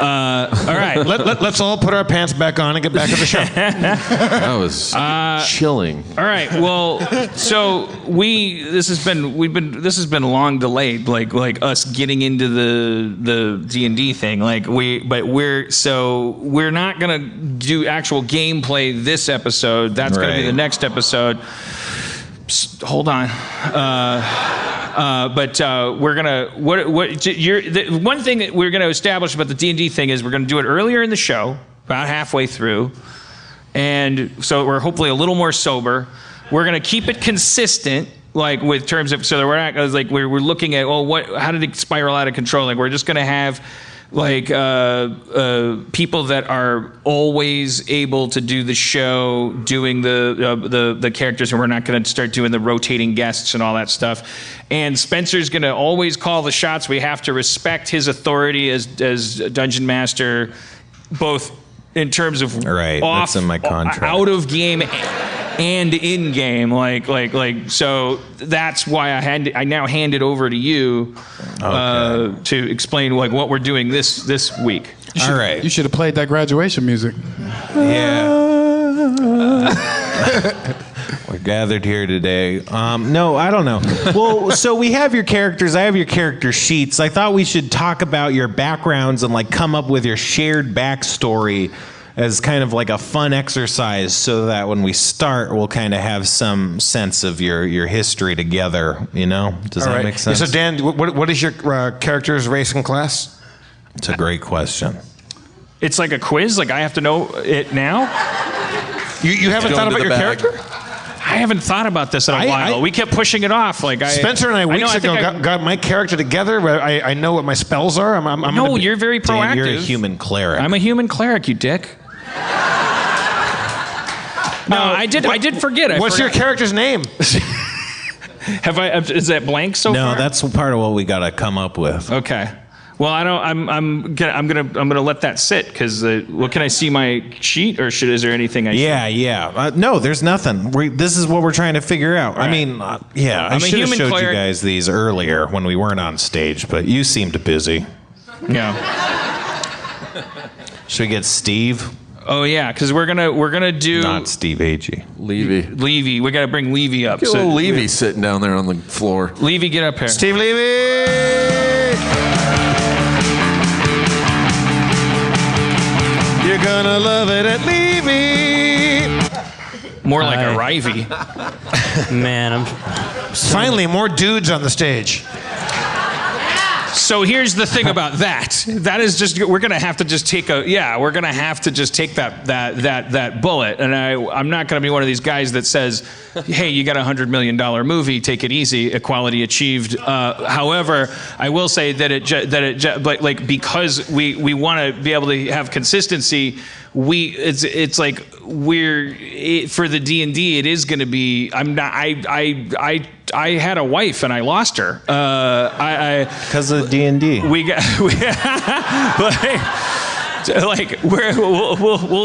All right. Let's all put our pants back on and get back to the show. That was chilling. All right. Well, so this has been long delayed, like us getting into the D&D thing. We're not gonna do actual gameplay this episode. That's gonna be the next episode. Hold on. But we're gonna the one thing that we're gonna establish about the D&D thing is we're gonna do it earlier in the show, about halfway through, and so we're hopefully a little more sober. We're gonna keep it consistent, like with terms of, so that we're not like we're looking at how did it spiral out of control? Like we're just gonna have like people that are always able to do the show, doing the characters, and we're not going to start doing the rotating guests and all that stuff. And Spencer's going to always call the shots. We have to respect his authority as Dungeon Master, both in terms of that's in my contract. Out of game and in game, so that's why I now hand it over to you to explain what we're doing this week. All right, you should have played that graduation music. Yeah. We're gathered here today. No, I don't know. Well, so we have your characters. I have your character sheets. I thought we should talk about your backgrounds and come up with your shared backstory as kind of like a fun exercise, so that when we start, we'll kind of have some sense of your history together. Does that make sense? So Dan, what is your character's race and class? It's a great question. It's like a quiz. Like I have to know it now. You haven't thought about your character? I haven't thought about this in a while. We kept pushing it off. Spencer and I weeks ago got my character together. I know what my spells are. You're very proactive. Dan, you're a human cleric. I'm a human cleric, you dick. No, I did forget. What's your character's name? Is that blank so far? No, that's part of what we got to come up with. Okay. Well, I don't. I'm gonna let that sit because. Can I see my sheet, or is there anything I? Yeah. No, there's nothing. This is what we're trying to figure out. Right. I mean, I should have showed you guys these earlier when we weren't on stage, but you seemed busy. Yeah. Should we get Steve? Oh yeah, because we're gonna do not Steve Agee. Levy. We gotta bring Levy up. Get little Levy sitting down there on the floor. Levy, get up here. Steve Levy. You're gonna love it at Levy. More like a Rivey. Man, finally more dudes on the stage. So here's the thing about that. That is just we're gonna have to just take that bullet. And I'm not gonna be one of these guys that says, hey, you got $100 million movie, take it easy, equality achieved. However, I will say that because we want to be able to have consistency. It's like for the D&D, it is going to be. I had a wife and I lost her. Because of D&D. We'll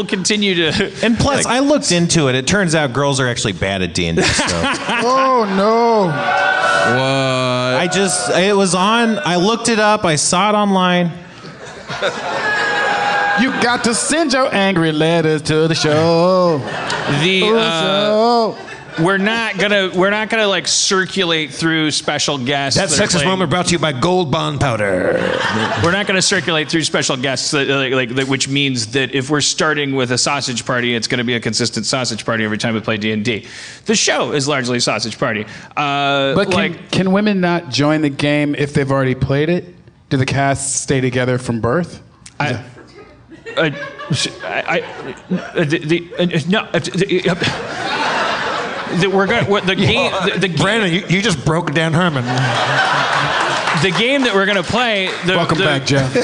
continue to. And plus, I looked into it. It turns out girls are actually bad at D&D. So. Oh no! What? It was on. I looked it up. I saw it online. You got to send your angry letters to the show. We're not gonna like circulate through special guests. That sexist moment brought to you by Gold Bond Powder. We're not gonna circulate through special guests, which means that if we're starting with a sausage party, it's gonna be a consistent sausage party every time we play D&D. The show is largely a sausage party. But can women not join the game if they've already played it? Do the cast stay together from birth? Brandon, you just broke Dan Harmon. The game that we're going to play. Welcome back, Jeff.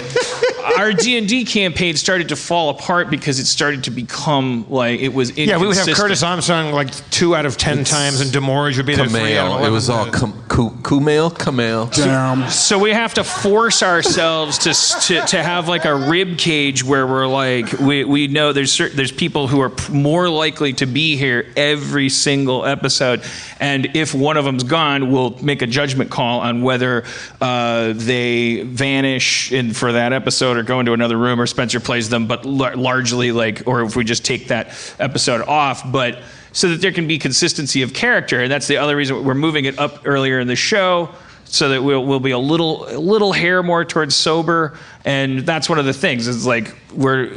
Our D&D campaign started to fall apart because it started to become like it was inconsistent. Yeah, we would have Curtis Armstrong like 2 out of 10 times, and Demorge would be there 3 out of 11. It was all Kumail. So we have to force ourselves to have like a rib cage where we're like we know there's people who are more likely to be here every single episode, and if one of them's gone, we'll make a judgment call on whether they vanish for that episode or go into another room or Spencer plays them, but largely or if we just take that episode off, but so that there can be consistency of character. And that's the other reason we're moving it up earlier in the show, so that we'll be a little hair more towards sober, and that's one of the things. It's like what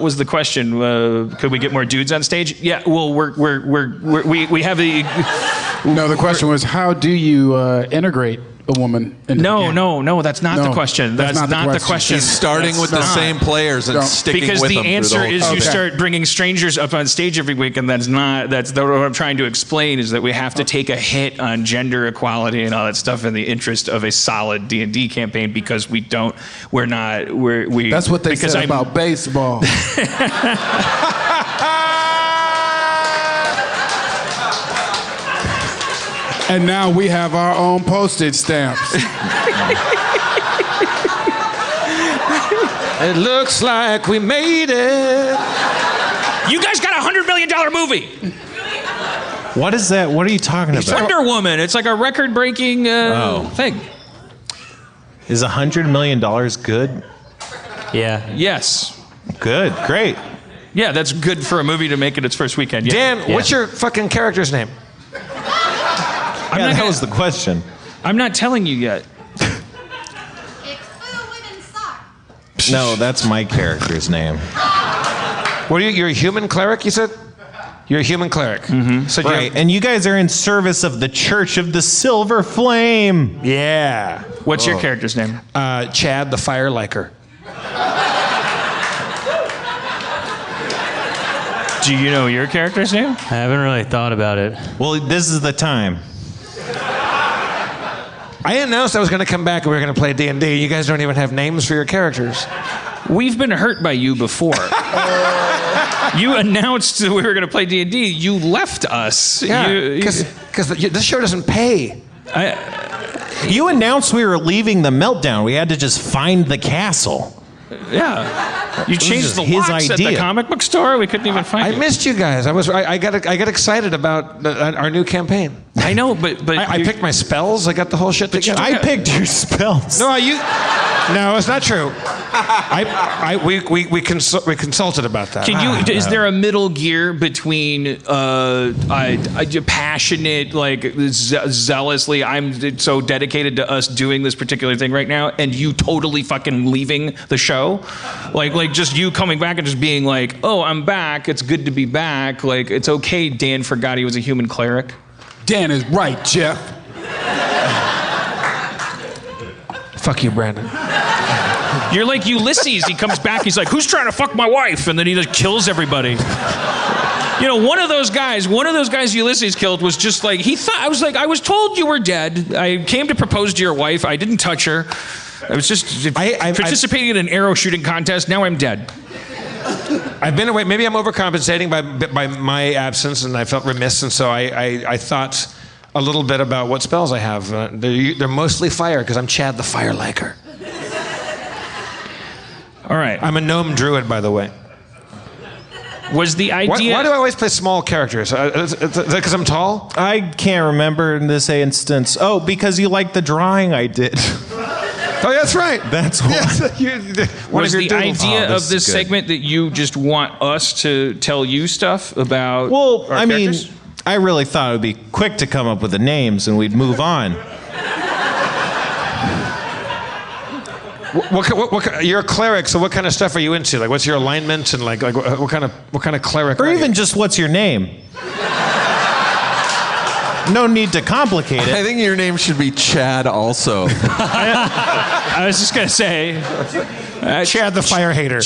was the question? Could we get more dudes on stage? Yeah. Well, we have the. No, the question was, how do you integrate a woman into the game? No, that's not the question. That's not the question. He's starting with the same players and sticking with them. Because the answer is whole you start bringing strangers up on stage every week, and that's what I'm trying to explain is that we have to take a hit on gender equality and all that stuff in the interest of a solid D&D campaign, because that's what they said about baseball. And now we have our own postage stamps. It looks like we made it. You guys got a $100 million movie. What is that? What are you talking about? Wonder Woman. It's like a record-breaking thing. Is $100 million good? Yeah. Yes. Good. Great. Yeah, that's good for a movie to make it its first weekend. Yeah. Dan, what's your fucking character's name? That was the question. I'm not telling you yet. It's Foo Wooden Sock. No, that's my character's name. What are you? You're a human cleric, you said? You're a human cleric. Mm-hmm. So right, and you guys are in service of the Church of the Silver Flame. Yeah. What's your character's name? Chad the Fire Liker. Do you know your character's name? I haven't really thought about it. Well, this is the time. I announced I was going to come back and we were going to play D&D. You guys don't even have names for your characters. We've been hurt by you before. You announced that we were going to play D&D. You left us. Yeah, because this show doesn't pay. You announced we were leaving the Meltdown. We had to just find the castle. Yeah. You changed the his locks idea. at the comic book store. We couldn't even find I it. missed you guys. I got excited about our new campaign. I know, but I picked my spells. I got the whole shit together. I picked your spells. No, it's not true. We consulted about that. Is there a middle gear between passionate, zealously, I'm so dedicated to us doing this particular thing right now, and you totally fucking leaving the show? Like just you coming back and just being like, oh, I'm back. It's good to be back. Like, it's okay. Dan forgot he was a human cleric. Dan is right, Jeff. Fuck you, Brandon. You're like Ulysses. He comes back. He's like, who's trying to fuck my wife? And then he just kills everybody. You know, one of those guys Ulysses killed was just like, I was told you were dead. I came to propose to your wife. I didn't touch her. I was just participating in an arrow shooting contest. Now I'm dead. I've been away. Maybe I'm overcompensating by my absence, and I felt remiss, and so I thought a little bit about what spells I have. They're mostly fire, because I'm Chad the Fire Liker. All right. I'm a gnome druid, by the way. Was the idea... Why do I always play small characters? Is it because I'm tall? I can't remember in this instance. Oh, because you like the drawing I did. Oh, that's right. That's why. Was the idea of this segment that you just want us to tell you stuff about our characters? I really thought it would be quick to come up with the names and we'd move on. You're a cleric, so what kind of stuff are you into? Like, what's your alignment, and like what kind of cleric? Or are even you? just what's your name? No need to complicate it. I think your name should be Chad also. I was just going to say... Chad the Fire Hater.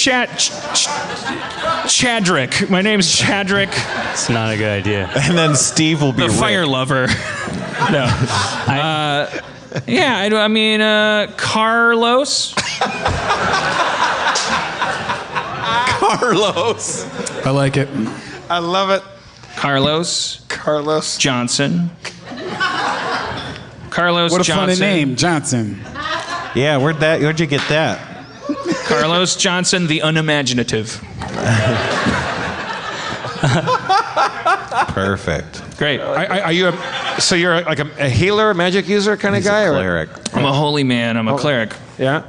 Chadrick. My name's Chadrick. It's not a good idea. And then Steve will be the fire lover. No. Carlos. Carlos. I like it. I love it. Carlos Johnson. Carlos What a Johnson. funny name, Johnson. Yeah, where'd you get that? Carlos Johnson, the unimaginative. Perfect. Great. Are you so you're like a healer, magic user kind of guy? He's a cleric. I'm a holy man. I'm a cleric. Yeah.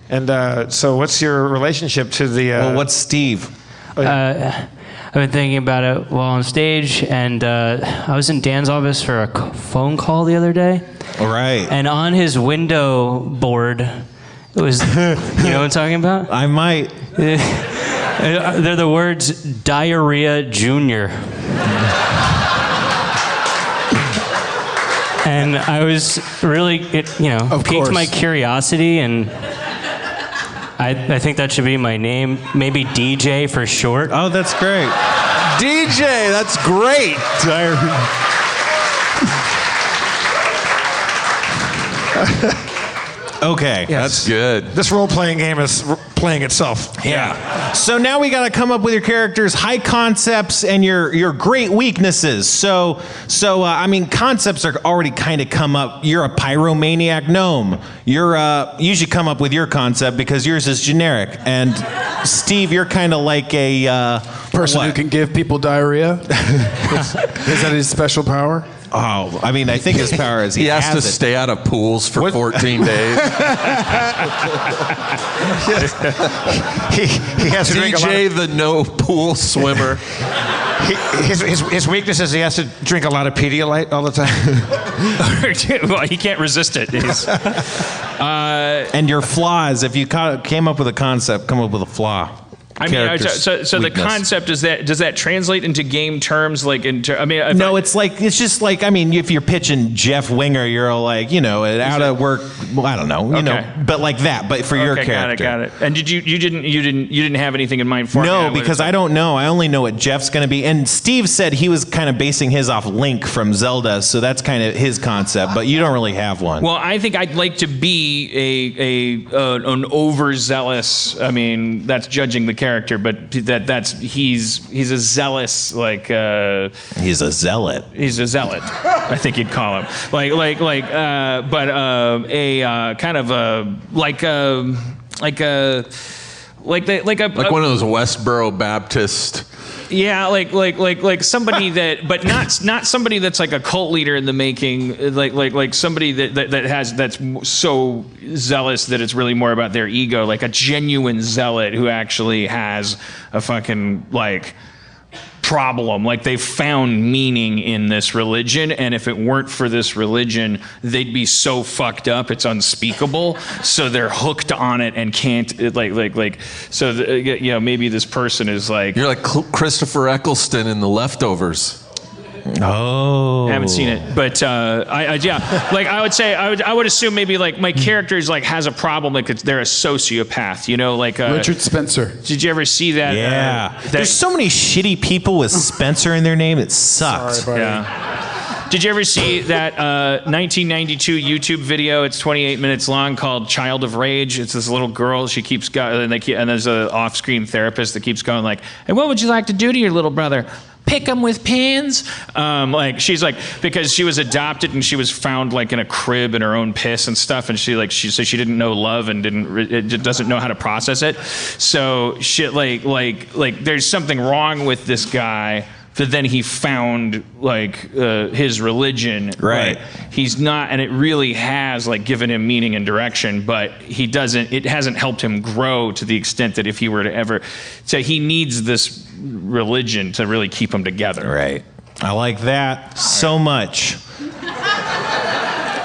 And so, what's your relationship to the? Well, what's Steve? I've been thinking about it while on stage, and I was in Dan's office for a phone call the other day. All right. And on his window board, it was, you know what I'm talking about? I might. They're the words Diarrhea Junior. And I was really, piqued my curiosity, and I think that should be my name. Maybe DJ for short. Oh, that's great. DJ, that's great. Okay. That's good. This role-playing game is playing itself. Yeah. So now we got to come up with your characters' high concepts and your great weaknesses. So I mean, concepts are already kind of come up. You're a pyromaniac gnome. You should come up with your concept because yours is generic. And Steve, you're kind of like a Person who can give people diarrhea. Is that his special power? Oh, I mean, I think his power is He has to it. stay out of pools for 14 days. He has to drink a lot. DJ the no pool swimmer. His weakness is he has to drink a lot of Pedialyte all the time. Well, he can't resist it. And your flaws, if you came up with a concept, come up with a flaw. I mean, so the weakness. concept is that does that translate into game terms? Like, No, it's just like I mean, if you're pitching Jeff Winger, you're all like, out of work. Well, I don't know, but like that. But for your character, got it. And did you didn't have anything in mind for me? No, because I don't know. I only know what Jeff's going to be. And Steve said he was kind of basing his off Link from Zelda, so that's kind of his concept. But you don't really have one. Well, I think I'd like to be an overzealous. I mean, that's judging the character, but he's a zealous He's a zealot. He's a zealot. I think you'd call him like Like one of those Westboro Baptist. Yeah, like somebody that, but not somebody that's like a cult leader in the making, like somebody that's so zealous that it's really more about their ego, like a genuine zealot who actually has a fucking problem. Like they found meaning in this religion, and if it weren't for this religion, they'd be so fucked up it's unspeakable. So they're hooked on it and can't So maybe this person is like, You're like Christopher Eccleston in The Leftovers. Oh, I haven't seen it, but I would say I would assume maybe like my character is like has a problem, like they're a sociopath, Richard Spencer. Did you ever see that? Yeah. There's so many shitty people with Spencer in their name. It sucks. Sorry, buddy. Yeah. Did you ever see that 1992 YouTube video? It's 28 minutes long, called "Child of Rage." It's this little girl. She keeps going, and there's an off-screen therapist that keeps going like, "And what would you like to do to your little brother? Pick them with pins." She's like, because she was adopted and she was found like in a crib in her own piss and stuff, and she said she didn't know love and doesn't know how to process it. So shit, like there's something wrong with this guy. That then he found his religion. Right. He's not, and it really has given him meaning and direction, but it hasn't helped him grow to the extent that if he were to ever, so he needs this religion to really keep him together. Right. I like that so much.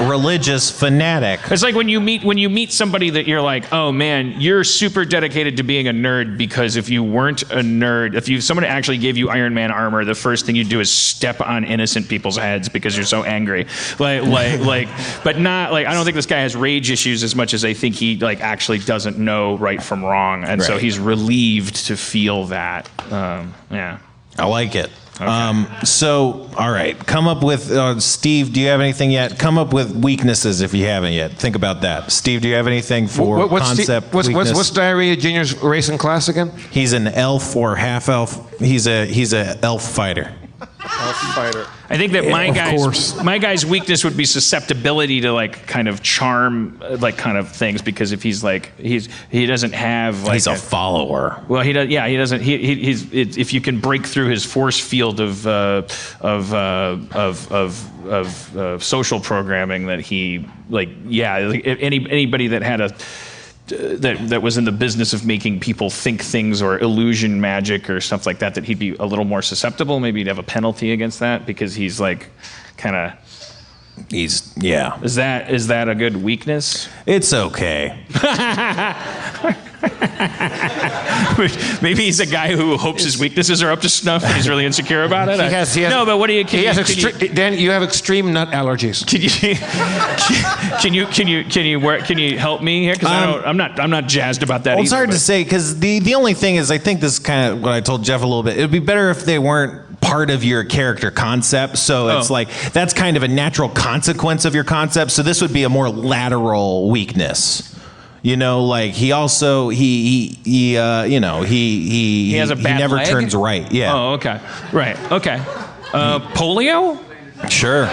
Religious fanatic. It's like when you meet somebody that you're like, oh man, you're super dedicated to being a nerd, because if you weren't a nerd, if someone actually gave you Iron Man armor, the first thing you do is step on innocent people's heads because you're so angry. But not I don't think this guy has rage issues as much as I think he actually doesn't know right from wrong, and so he's relieved to feel that. Yeah. I like it. Okay. All right. Come up with, Steve, do you have anything yet? Come up with weaknesses if you haven't yet. Think about that. Steve, do you have anything for concept weakness? What's Diarrhea Junior's race and class again? He's an elf or half elf. He's a elf fighter. Fighter. I think that course. my guy's weakness would be susceptibility to kind of charm kind of things, because if he doesn't have he's a follower. Well, he does. Yeah, he doesn't. If you can break through his force field of social programming, that he anybody that had that was in the business of making people think things or illusion magic or stuff like that, that he'd be a little more susceptible. Maybe he'd have a penalty against that because he's like kind of. Yeah. Is that a good weakness? It's okay. Maybe he's a guy who hopes his weaknesses are up to snuff and he's really insecure about it. He has, no, but what do you? Dan, you have extreme nut allergies. Can you help me here? Because I'm not jazzed about that. Well, it's either, hard to say because the only thing is, I think this is kind of what I told Jeff a little bit. It'd be better if they weren't part of your character concept. So it's like that's kind of a natural consequence of your concept. So this would be a more lateral weakness. You know, like he also he has a bad never leg? turns right. Yeah. Oh, okay. Right. Okay. Polio? Sure.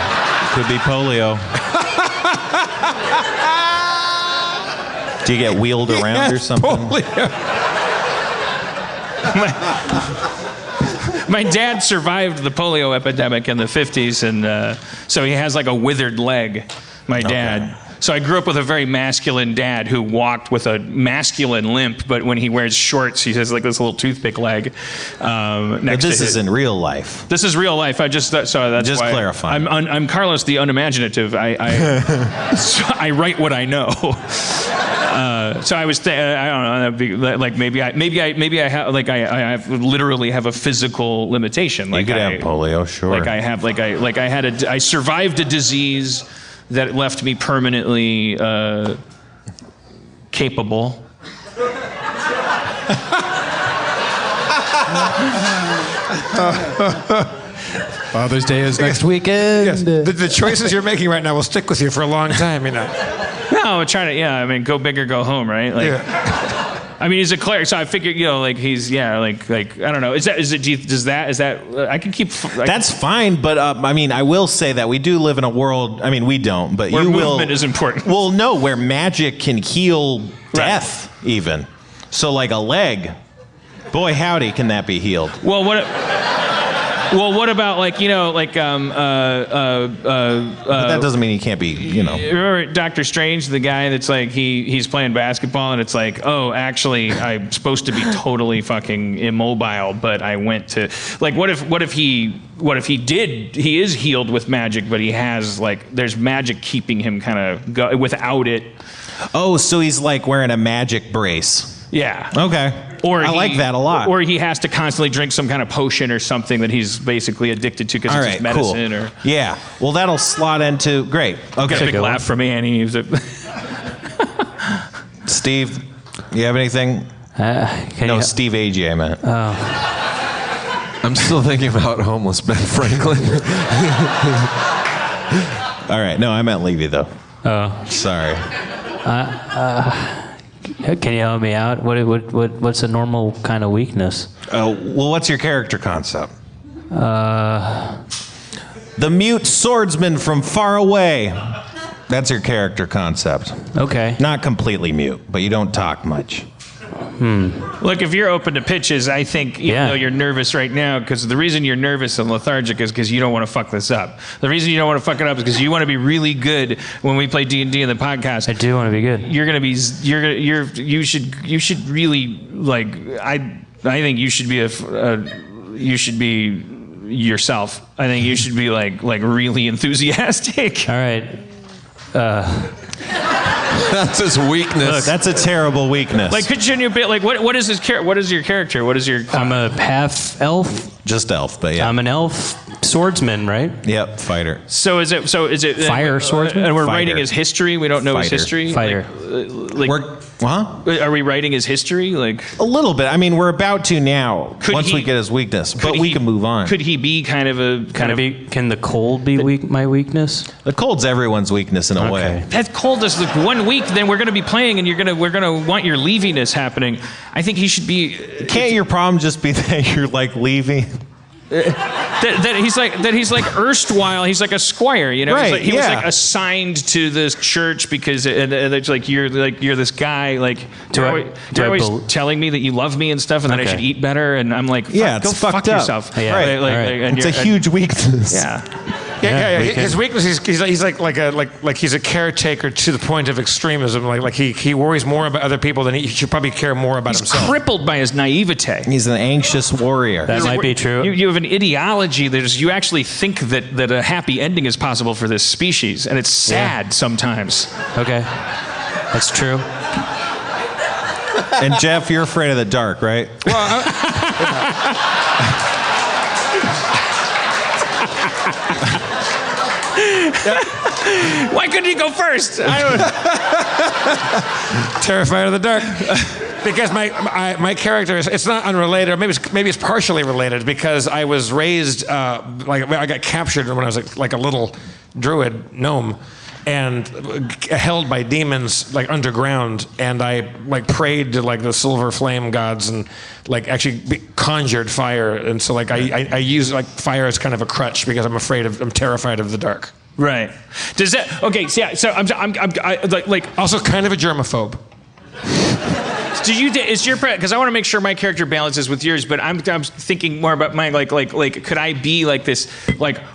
Could be polio. Do you get wheeled around or something? My dad survived the polio epidemic in the 50s, and so he has like a withered leg, my dad. Okay. So I grew up with a very masculine dad who walked with a masculine limp, but when he wears shorts, he has like this little toothpick leg. But this is in real life. This is real life. That's just why clarifying. I'm Carlos the unimaginative. So I write what I know. So I was, I don't know, like maybe I have, like I literally have a physical limitation. Like you could have polio, sure. Like I survived a disease that left me permanently capable. Father's Day is next weekend. Yes. The choices you're making right now will stick with you for a long time, you know. No, I'm trying to. I mean, go big or go home, right? Like, yeah. I mean, he's a cleric, so I figured, like he's, like I don't know. Is that? I can keep. That's fine, but I mean, I will say that we do live in a world. I mean, we don't, but where you will. Movement is important. Well, no, where magic can heal death, even. So, like a leg, boy, howdy, can that be healed? Well, what about but that doesn't mean he can't be, Remember Doctor Strange, the guy that's like he's playing basketball and it's like, oh, actually I'm supposed to be totally fucking immobile, but I went to what if he is healed with magic, but he has there's magic keeping him kind of without it. Oh, so he's like wearing a magic brace. Yeah. Okay. Or I like that a lot. Or he has to constantly drink some kind of potion or something that he's basically addicted to because it's just medicine. Cool. Or yeah. Well, that'll slot into great. Okay. Got a big laugh from Annie. Steve, you have anything? No, Steve Agee, I meant. Oh. I'm still thinking about homeless Ben Franklin. All right. No, I meant Levy though. Oh. Sorry. Can you help me out? What's a normal kind of weakness? Well, what's your character concept? The mute swordsman from far away. That's your character concept. Okay. Not completely mute, but you don't talk much. Look, if you're open to pitches, I think even though you're nervous right now, because the reason you're nervous and lethargic is because you don't want to fuck this up. The reason you don't want to fuck it up is because you want to be really good when we play D&D in the podcast. I do want to be good. You should really I think you should be you should be yourself. I think you should be like really enthusiastic. All right. That's his weakness. Look, that's a terrible weakness. Could you be what is his character? What is your character? What is your? I'm a half elf. Just elf, but yeah. I'm an elf swordsman, right? Yep, fighter. So is it fire swordsman? And we're Fighter. writing his history. We don't know his history. Fighter. Are we writing his history? A little bit. I mean, we're about to now. Once we get his weakness, but we can move on. Could he be kind of a Can the cold be my weakness? The cold's everyone's weakness in a way. That cold is 1 week. Then we're going to be playing, and we're gonna want your leaviness happening. I think he should be. Can't your problem just be that you're leaving? that he's like erstwhile. He's like a squire, Right, he was assigned to this church because it's you're this guy you're always telling me that you love me and stuff, and that I should eat better, and I'm like, it's go fuck fucked up. yourself. Yeah. Right. It's a huge weakness. Yeah. His weakness, he's he's a caretaker to the point of extremism. Like he worries more about other people than he should probably care more about himself. He's crippled by his naivete. He's an anxious warrior. That might be true. You have an ideology that is, you actually think that a happy ending is possible for this species, and it's sad sometimes. Okay. That's true. And Jeff, you're afraid of the dark, right? Well, Why couldn't he go first? I don't. terrified of the dark. Because my character it's not unrelated. Or maybe it's partially related because I was raised I got captured when I was like a little druid gnome, and held by demons like underground, and I prayed to the silver flame gods and actually conjured fire, and so I use fire as kind of a crutch because I'm terrified of the dark. Right. Does that? Okay. So yeah. So I'm Also kind of a germaphobe. Is your because I want to make sure my character balances with yours, but I'm thinking more about mine. Could I be this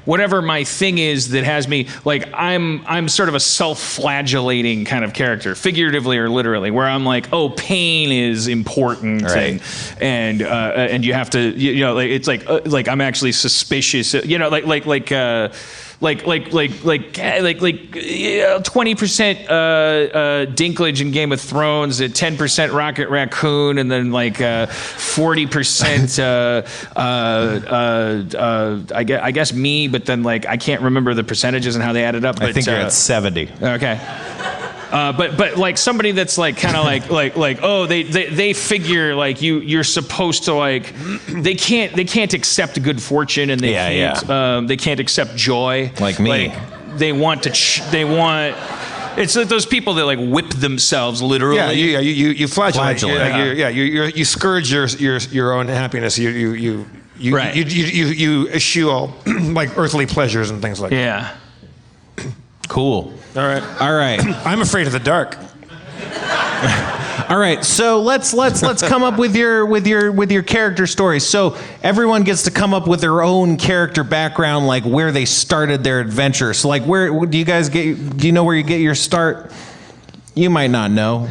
whatever my thing is that has me I'm sort of a self-flagellating kind of character, figuratively or literally, where I'm pain is important, right. and you have to it's I'm actually suspicious, 20% Dinklage in Game of Thrones, 10% Rocket Raccoon, and then 40% I guess me, but then I can't remember the percentages and how they added up. But, I think you're at 70. Okay. But somebody that's kind of they figure you're supposed to they can't accept good fortune, and they can't accept joy like me. They want it's those people that whip themselves literally. You flagellate. You scourge your own happiness. You eschew all earthly pleasures and things like that. Yeah. Cool. All right. I'm afraid of the dark. All right. So let's come up with your character story. So everyone gets to come up with their own character background, where they started their adventure. So where do you guys get? Do you know where you get your start? You might not know.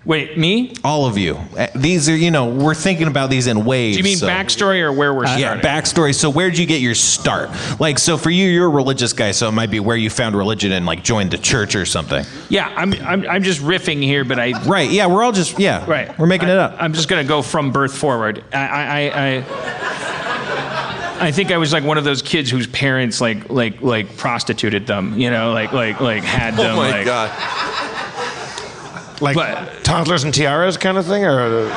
Wait, me? All of you. These are, we're thinking about these in waves. Do you mean backstory or where we're starting? Yeah, backstory. So where'd you get your start? So for you, you're a religious guy, so it might be where you found religion and joined the church or something. Yeah, I'm just riffing here, but I. Right. Yeah, we're all just Right. We're making it up. I'm just gonna go from birth forward. I think I was one of those kids whose parents prostituted them. Had them. Oh my God. Toddlers and tiaras kind of thing, or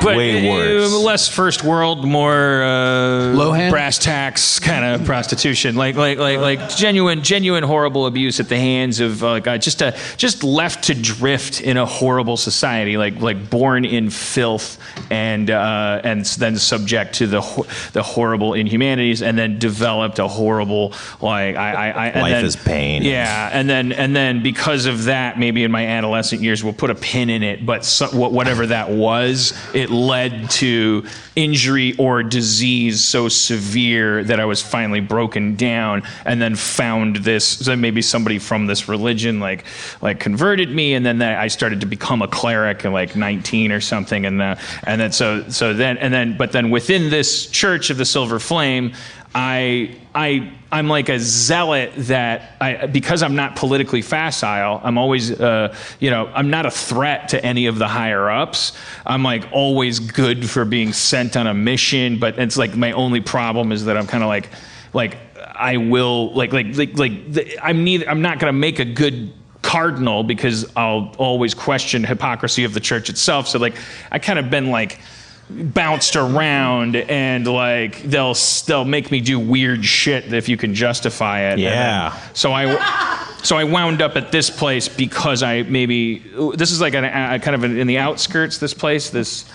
but way worse. Less first world, more Lohan? brass tacks kind of prostitution, genuine horrible abuse at the hands of just left to drift in a horrible society, born in filth and then subject to the horrible inhumanities, and then developed a horrible life is pain. Yeah, and then because of that, maybe in my adolescent years, we'll put a pin in it, but whatever that was, it led to injury or disease so severe that I was finally broken down, and then found this. So maybe somebody from this religion converted me, and then I started to become a cleric at 19 or something, but then within this Church of the Silver Flame, I'm like a zealot that because I'm not politically facile, I'm always, I'm not a threat to any of the higher ups. I'm always good for being sent on a mission, but it's my only problem is that I'm kind of I will I'm not going to make a good cardinal because I'll always question hypocrisy of the church itself. So I kind of been bounced around, and they'll make me do weird shit if you can justify it. Yeah. So I wound up at this place because this is in the outskirts. This place, this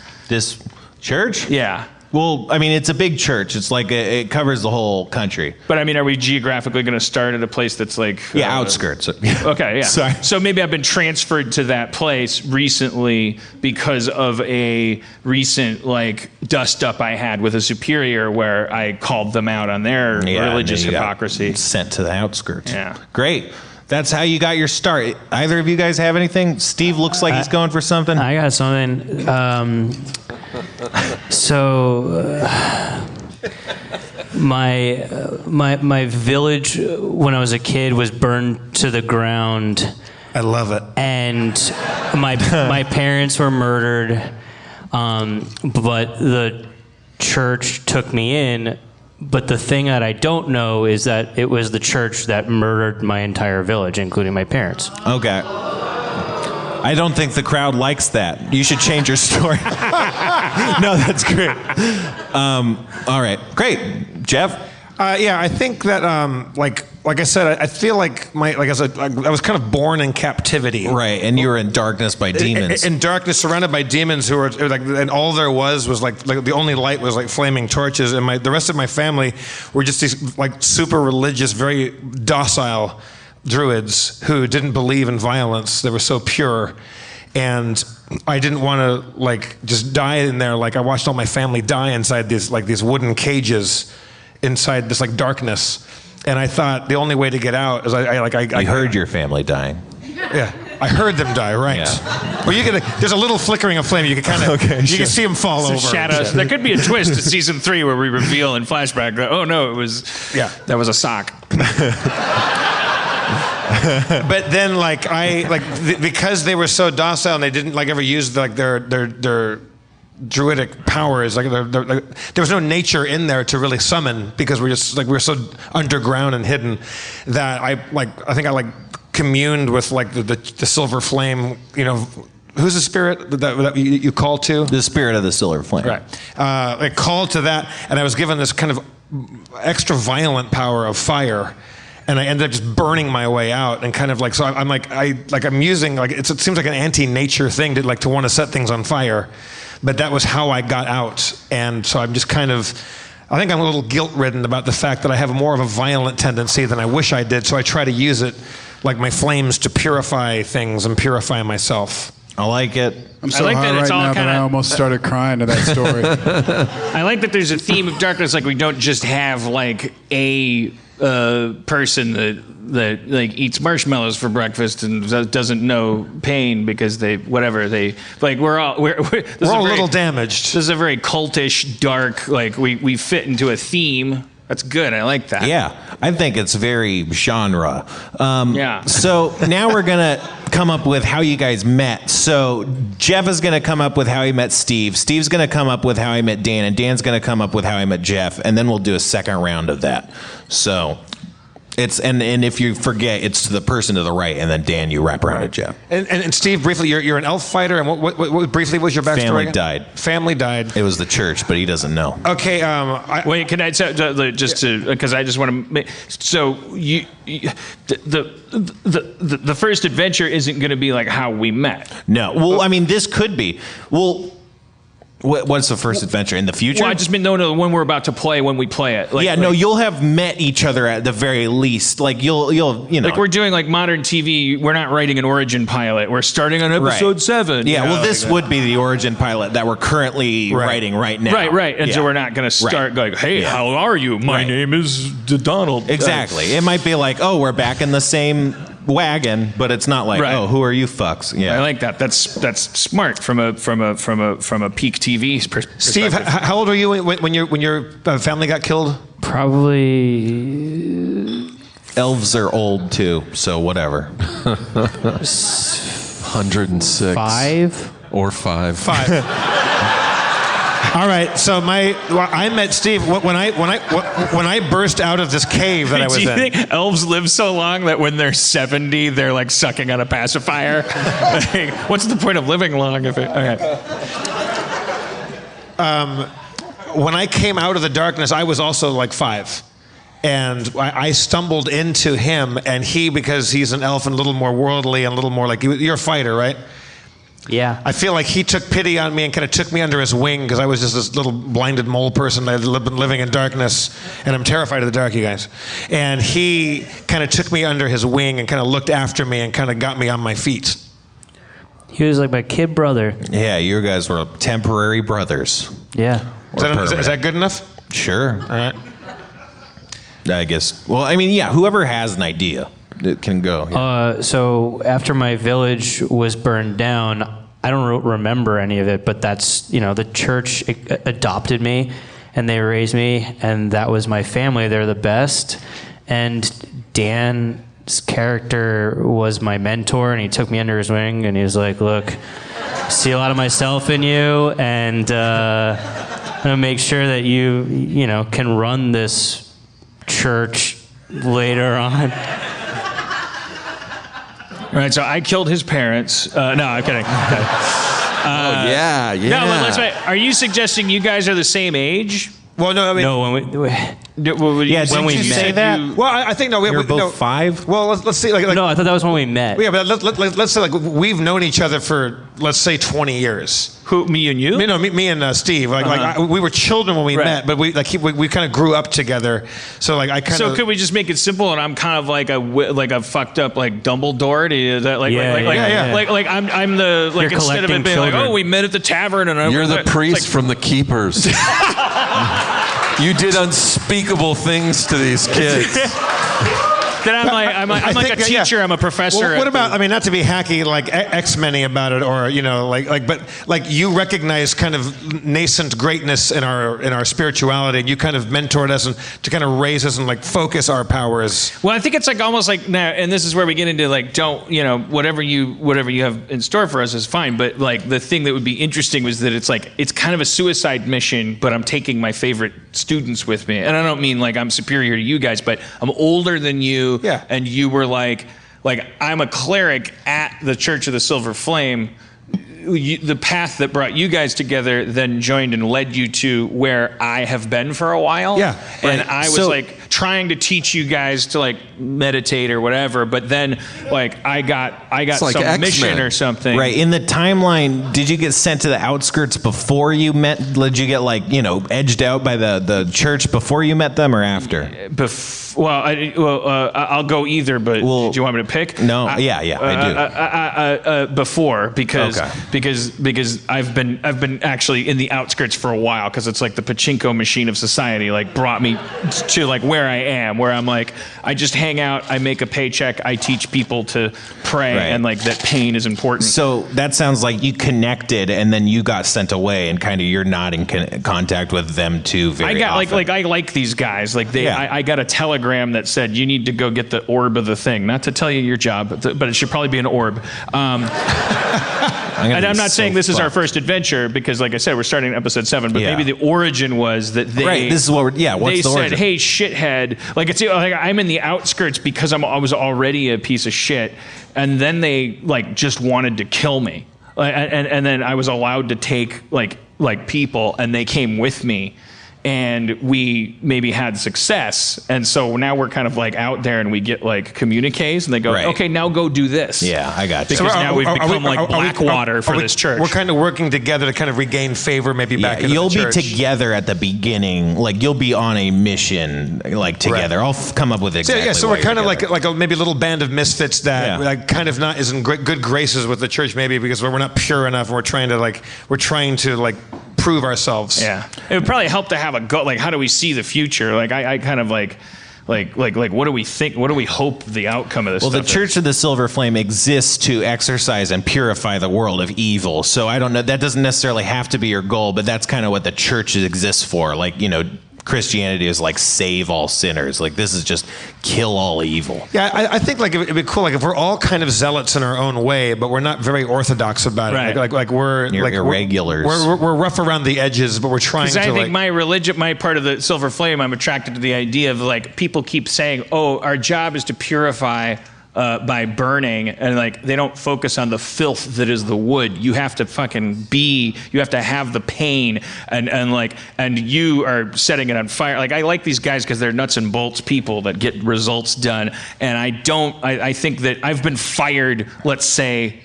church. Yeah. Well, I mean, it's a big church. It's like it covers the whole country. But I mean, are we geographically going to start at a place that's like Outskirts? Okay, yeah. Sorry. So maybe I've been transferred to that place recently because of a recent like dust up I had with a superior where I called them out on their religious hypocrisy. Sent to the outskirts. Yeah. Great. That's how you got your start. Either of you guys have anything? Steve looks like he's going for something. I got something. My village when I was a kid was burned to the ground. I love it. And my parents were murdered, but the church took me in. But the thing that I don't know is that it was the church that murdered my entire village, including my parents. Okay. I don't think the crowd likes that. You should change your story. No, that's great. All right, great, Jeff. Yeah, I think that like I said, I feel like I was kind of born in captivity. Right, and you were in darkness by demons. In darkness, surrounded by demons who were like, and all there was like the only light was like flaming torches, and the rest of my family were just these like super religious, very docile druids who didn't believe in violence. They were so pure. And I didn't want to like just die in there. Like I watched all my family die inside these wooden cages inside this like darkness. And I thought the only way to get out is I heard your family dying. Yeah, I heard them die. Right. Yeah. Well, there's a little flickering of flame. You can kind of you can see them fall over. Shadows. There could be a twist to season 3 where we reveal in flashback that it was that was a sock. But then, because they were so docile and they didn't ever use their druidic powers, there was no nature in there to really summon because we're so underground and hidden that I think I communed with the silver flame. You know, who's the spirit that you call to? The spirit of the silver flame. Right. I called to that, and I was given this kind of extra violent power of fire. And I ended up just burning my way out, and kind of I'm using it seems like an anti-nature thing to want to set things on fire, but that was how I got out, and so I'm just I think I'm a little guilt-ridden about the fact that I have more of a violent tendency than I wish I did. So I try to use it like my flames to purify things and purify myself. I like it. I'm so high right now that I almost started crying to that story. I like that there's a theme of darkness. Like we don't just have a person that eats marshmallows for breakfast and doesn't know pain because we're all a little damaged. This is a very cultish, dark. We fit into a theme. That's good. I like that. Yeah, I think it's very genre. Yeah. So now we're gonna come up with how you guys met. So Jeff is gonna come up with how he met Steve. Steve's gonna come up with how he met Dan, and Dan's gonna come up with how he met Jeff, and then we'll do a second round of that. So it's and if you forget, it's to the person to the right, and then Dan, you wrap around to Jeff. And Steve, briefly, you're an elf fighter, and what briefly was your backstory? Family again? died. Family died. It was the church, but he doesn't know. Okay. Wait, can I because I just want to make so the first adventure isn't going to be like how we met. No. Well, I mean, this could be. Well, what's the first adventure in the future? Well, I just mean no, when we're about to play, when we play it. You'll have met each other at the very least. You'll Like we're doing modern TV. We're not writing an origin pilot. We're starting on episode 7. Yeah. Well, this would be the origin pilot that we're currently writing right now. Right. And so we're not going to start going, hey, how are you? My name is Donald. Exactly. It might be we're back in the same wagon, but it's not who are you fucks? Yeah. I like that. That's smart from a peak TV perspective. Steve, how old were you when your family got killed? Probably elves are old too, so whatever. 106 5 or 5. All right, so I met Steve when I burst out of this cave that I was in. Do you think elves live so long that when they're 70, they're sucking on a pacifier? What's the point of living long if it? Okay. When I came out of the darkness, I was also 5. And I stumbled into him, and he, because he's an elf and a little more worldly and a little more you're a fighter, right? Yeah. I feel like he took pity on me and kind of took me under his wing because I was just this little blinded mole person that had been living in darkness, and I'm terrified of the dark, you guys. And he kind of took me under his wing and kind of looked after me and kind of got me on my feet. He was like my kid brother. Yeah, you guys were temporary brothers. Yeah. Is that good enough? Sure. All right. I guess. Well, I mean, yeah, whoever has an idea it can go. Yeah. So after my village was burned down, I don't remember any of it, but that's, the church adopted me and they raised me, and that was my family. They're the best. And Dan's character was my mentor, and he took me under his wing, and he was like, look, I see a lot of myself in you, and I'm going to make sure that you can run this church later on. Right, so I killed his parents. No, I'm kidding. yeah. No, but let's wait. Are you suggesting you guys are the same age? Well, no, I mean... No, when we Yeah, did you say that? Well, I think, no. You're both 5? Well, let's see. Like, no, I thought that was when we met. yeah, but let's say, like, we've known each other for, let's say, 20 years. Who, me and you? Me and Steve. We were children when we Right. met, but we kind of grew up together. So, like, I kind of... So could we just make it simple, and I'm kind of like a fucked up like Dumbledore? Is that like I'm the like You're instead of it collecting being children. like, oh, we met at the tavern, and You're the priest from the Keepers. You did unspeakable things to these kids. Then I'm like a teacher. I'm a professor. Well, what about? I mean, not to be hacky, like X-Men-y about it, or but you recognize kind of nascent greatness in our spirituality, and you kind of mentored us and to kind of raise us and like focus our powers. Well, I think it's like almost like now, and this is where we get into like, don't whatever you have in store for us is fine, but like the thing that would be interesting was that it's kind of a suicide mission, but I'm taking my favorite students with me, and I don't mean like I'm superior to you guys, but I'm older than you. Yeah. And you were like I'm a cleric at the Church of the Silver Flame. The path that brought you guys together then joined and led you to where I have been for a while. Yeah. And Right. I was like trying to teach you guys to like meditate or whatever, but then like I got like some X-Men. mission or something. Right. In the timeline, did you get sent to the outskirts before you met? Did you get edged out by the church before you met them or after? I'll go either, but do you want me to pick? No. I do. Before because Okay. I've been actually in the outskirts for a while because it's like the pachinko machine of society like brought me to like where I am, where I'm like I just hang out, I make a paycheck, I teach people to pray, Right. and like that pain is important. So that sounds like you connected and then you got sent away, and kind of you're not in contact with them too very often. I like these guys. Like Yeah. I got a telegram that said you need to go get the orb of the thing. Not to tell you your job, but it should probably be an orb. And I'm not saying this is our first adventure because, like I said, we're starting in episode 7. But Yeah. maybe the origin was that they. Right. This is what. What's they the said, origin? "Hey, shithead!" Like I'm in the outskirts because I was already a piece of shit, and then they like just wanted to kill me, and then I was allowed to take like people, and they came with me. And we maybe had success, and so now we're kind of like out there, and we get like communiques, and they go, Right. "Okay, now go do this." Yeah, I got you. Because now we've become like Blackwater for this church. We're kind of working together to kind of regain favor, maybe back in the You'll church. be together at the beginning, like you'll be on a mission, like together. I'll come up with exactly. So why we're kind of you're like a maybe a little band of misfits that Yeah. like kind of not is in good graces with the church, maybe because we're not pure enough, and we're trying to prove ourselves. Yeah, it would probably help to have a goal. Like, how do we see the future? Like, I kind of like what do we think? What do we hope the outcome of this? Well, the stuff Church is? of the Silver Flame exists to exorcise and purify the world of evil. So I don't know. That doesn't necessarily have to be your goal, but that's kind of what the church exists for. Like, Christianity is like save all sinners. Like this is just kill all evil. Yeah, I think like it'd be cool like if we're all kind of zealots in our own way, but we're not very orthodox about it. Right. Like we're You're like irregulars. We're rough around the edges, but we're trying Because to. I think my religion, my part of the Silver Flame, I'm attracted to the idea of like people keep saying, "Oh, our job is to purify." By burning, and like they don't focus on the filth that is the wood. You have to you have to have the pain, and you are setting it on fire. Like I like these guys because they're nuts and bolts people that get results done, and I think that I've been fired, let's say,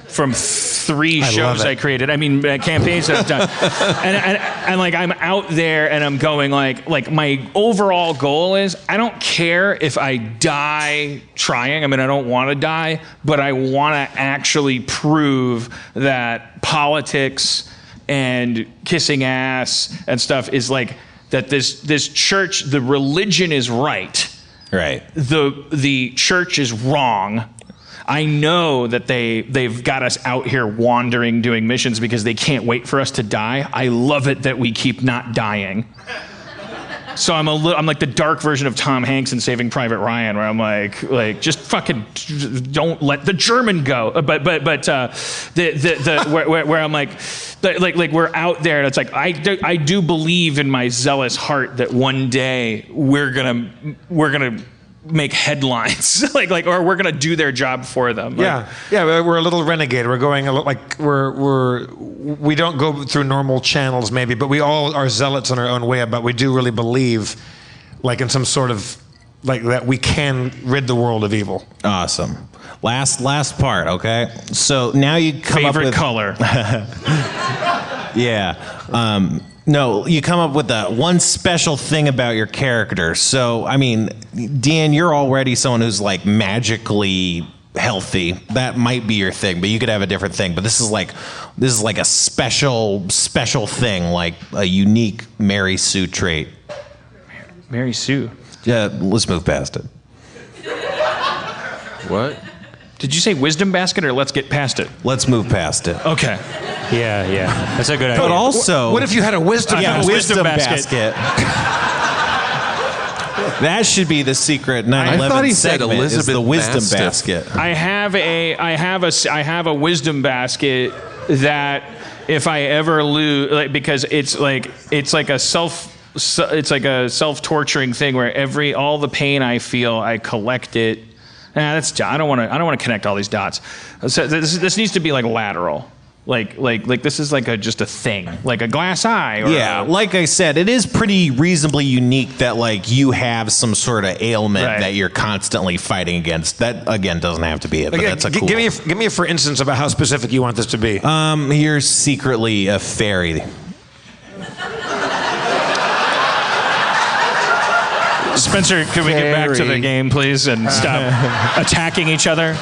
from 3 love shows it. I created. I mean, campaigns that I've done. and like I'm out there and I'm going like my overall goal is I don't care if I die trying. I mean, I don't want to die, but I want to actually prove that politics and kissing ass and stuff is like that this church, the religion is right. Right. The church is wrong. I know that they've got us out here wandering doing missions because they can't wait for us to die. I love it that we keep not dying. So I'm like the dark version of Tom Hanks in Saving Private Ryan, where I'm like just fucking don't let the German go. Where I'm like we're out there, and it's like I do believe in my zealous heart that one day we're gonna make headlines, or we're gonna do their job for them. Yeah, we're a little renegade. We're going a little like we don't go through normal channels maybe, but we all are zealots in our own way. But we do really believe, like in some sort of like that we can rid the world of evil. Awesome. Last part, okay? So now you come up Favorite with color. Yeah. No, you come up with one special thing about your character. So, I mean, Dan, you're already someone who's like magically healthy. That might be your thing, but you could have a different thing. But this is like a special thing, like a unique Mary Sue trait. Mary Sue. Yeah, let's move past it. What? Did you say wisdom basket or let's get past it? Let's move past it. Okay. Yeah. That's a good idea. But also, What if you had a wisdom? Yeah, yeah, wisdom wisdom basket. That should be the secret 9/11 I thought he said segment, is Elizabeth the wisdom Mastiff. basket. I have a wisdom basket that if I ever lose, because it's like a self-torturing thing where all the pain I feel, I collect it. I don't want to connect all these dots. So this needs to be like lateral. Like this is like just a thing, like a glass eye. Or Yeah, like I said, it is pretty reasonably unique that like you have some sort of ailment Right. that you're constantly fighting against. That again doesn't have to be it, but Okay, that's a cool. give me a for instance about how specific you want this to be. You're secretly a fairy. Spencer, can we get back to the game, please, and stop attacking each other?